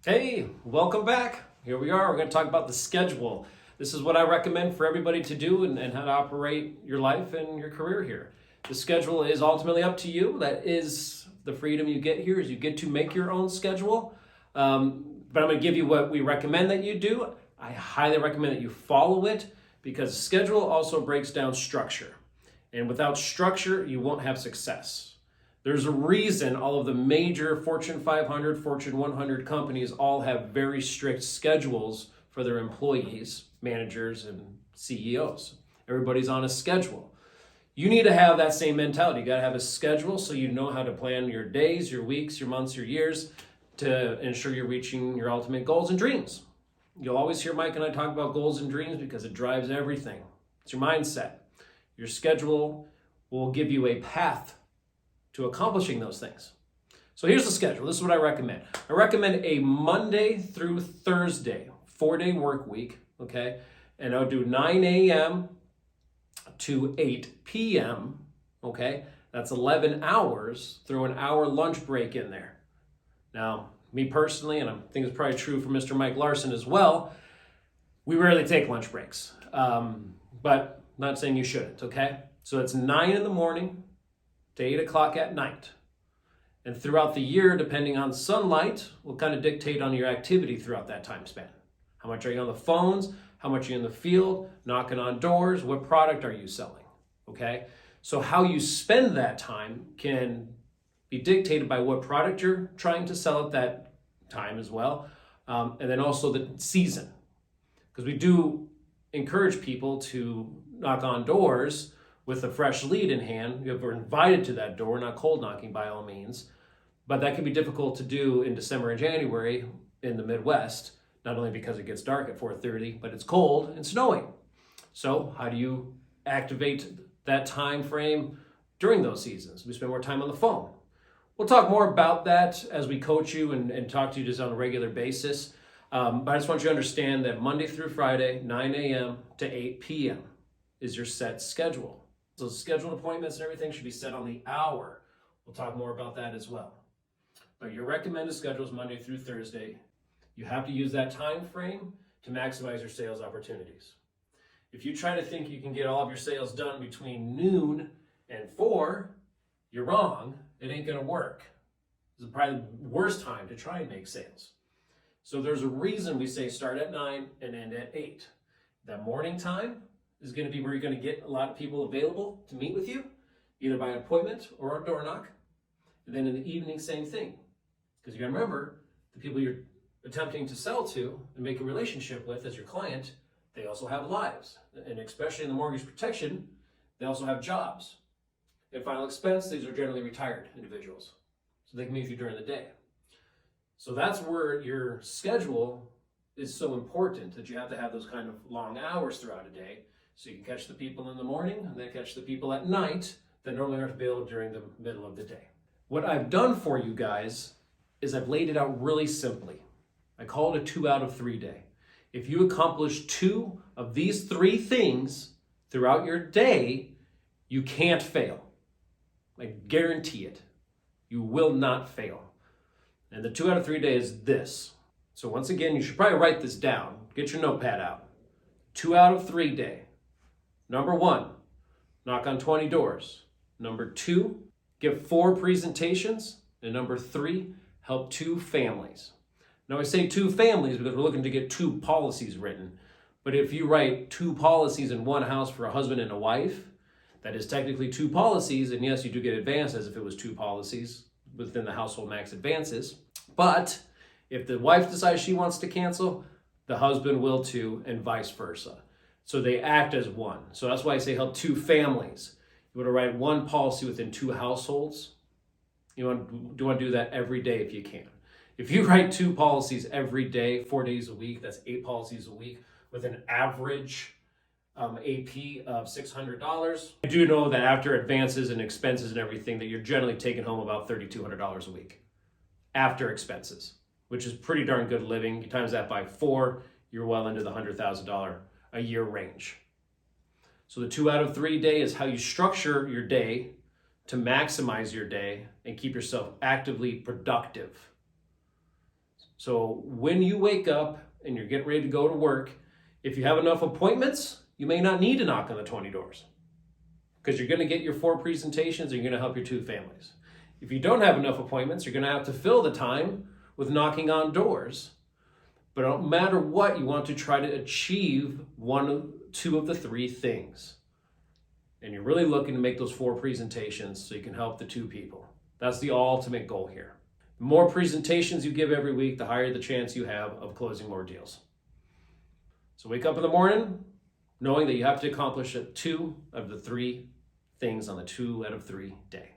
Hey, welcome back. Here we are. We're going to talk about the schedule. This is what I recommend for everybody to do and how to operate your life and your career here. The schedule is ultimately up to you. That is the freedom you get here is you get to make your own schedule. But I'm going to give you what we recommend that you do. I highly recommend that you follow it because schedule also breaks down structure. And without structure, you won't have success. There's a reason all of the major Fortune 500, Fortune 100 companies all have very strict schedules for their employees, managers, and CEOs. Everybody's on a schedule. You need to have that same mentality. You got to have a schedule so you know how to plan your days, your weeks, your months, your years to ensure you're reaching your ultimate goals and dreams. You'll always hear Mike and I talk about goals and dreams because it drives everything. It's your mindset. Your schedule will give you a path to accomplishing those things. So here's the schedule. This is what I recommend. I recommend a Monday through Thursday, 4-day work week, okay? And I'll do 9 a.m. to 8 p.m., okay? That's 11 hours, throw an hour lunch break in there. Now, me personally, and I think it's probably true for Mr. Mike Larson as well, we rarely take lunch breaks. But not saying you shouldn't, okay? So it's 9 in the morning to 8 o'clock at night. And throughout the year, depending on sunlight, will kind of dictate on your activity throughout that time span. How much are you on the phones? How much are you in the field? Knocking on doors? What product are you selling? Okay? So how you spend that time can be dictated by what product you're trying to sell at that time as well. And then also the season. Because we do encourage people to knock on doors with a fresh lead in hand. You're invited to that door, not cold knocking by all means. But that can be difficult to do in December and January in the Midwest, not only because it gets dark at 4:30, but it's cold and snowing. So how do you activate that time frame during those seasons? We spend more time on the phone. We'll talk more about that as we coach you and talk to you just on a regular basis. But I just want you to understand that Monday through Friday, 9 a.m. to 8 p.m. is your set schedule. So scheduled appointments and everything should be set on the hour. We'll talk more about that as well. But your recommended schedule is Monday through Thursday. You have to use that time frame to maximize your sales opportunities. If you try to think you can get all of your sales done between noon and 4, you're wrong. It ain't gonna work. This is probably the worst time to try and make sales. So there's a reason we say start at 9 and end at 8. That morning time is going to be where you're going to get a lot of people available to meet with you, either by appointment or a door knock. And then in the evening, same thing. Because you got to remember, the people you're attempting to sell to and make a relationship with as your client, they also have lives. And especially in the mortgage protection, they also have jobs. And final expense, these are generally retired individuals. So they can meet with you during the day. So that's where your schedule is so important, that you have to have those kind of long hours throughout a day. So you can catch the people in the morning and then catch the people at night that normally aren't available during the middle of the day. What I've done for you guys is I've laid it out really simply. I call it a 2 out of 3 day. If you accomplish 2 of these 3 things throughout your day, you can't fail. I guarantee it. You will not fail. And the 2 out of 3 day is this. So once again, you should probably write this down. Get your notepad out. 2 out of 3 day. Number 1, knock on 20 doors. Number 2, give 4 presentations. And number 3, help 2 families. Now I say 2 families because we're looking to get 2 policies written. But if you write 2 policies in one house for a husband and a wife, that is technically 2 policies. And yes, you do get advances if it was 2 policies within the household max advances. But if the wife decides she wants to cancel, the husband will too, and vice versa. So they act as one. So that's why I say help 2 families. You want to write 1 policy within 2 households. You want to do that every day if you can. If you write 2 policies every day, 4 days a week, that's 8 policies a week with an average AP of $600. I do know that after advances and expenses and everything that you're generally taking home about $3,200 a week after expenses, which is pretty darn good living. You times that by 4, you're well into the $100,000 a year range. So the 2 out of 3 day is how you structure your day to maximize your day and keep yourself actively productive. So when you wake up and you're getting ready to go to work, if you have enough appointments, you may not need to knock on the 20 doors because you're going to get your 4 presentations and you're going to help your 2 families. If you don't have enough appointments, you're going to have to fill the time with knocking on doors. But no matter what, you want to try to achieve 2 of the 3 things. And you're really looking to make those 4 presentations so you can help the 2 people. That's the ultimate goal here. The more presentations you give every week, the higher the chance you have of closing more deals. So wake up in the morning knowing that you have to accomplish 2 of the 3 things on the 2 out of 3 day.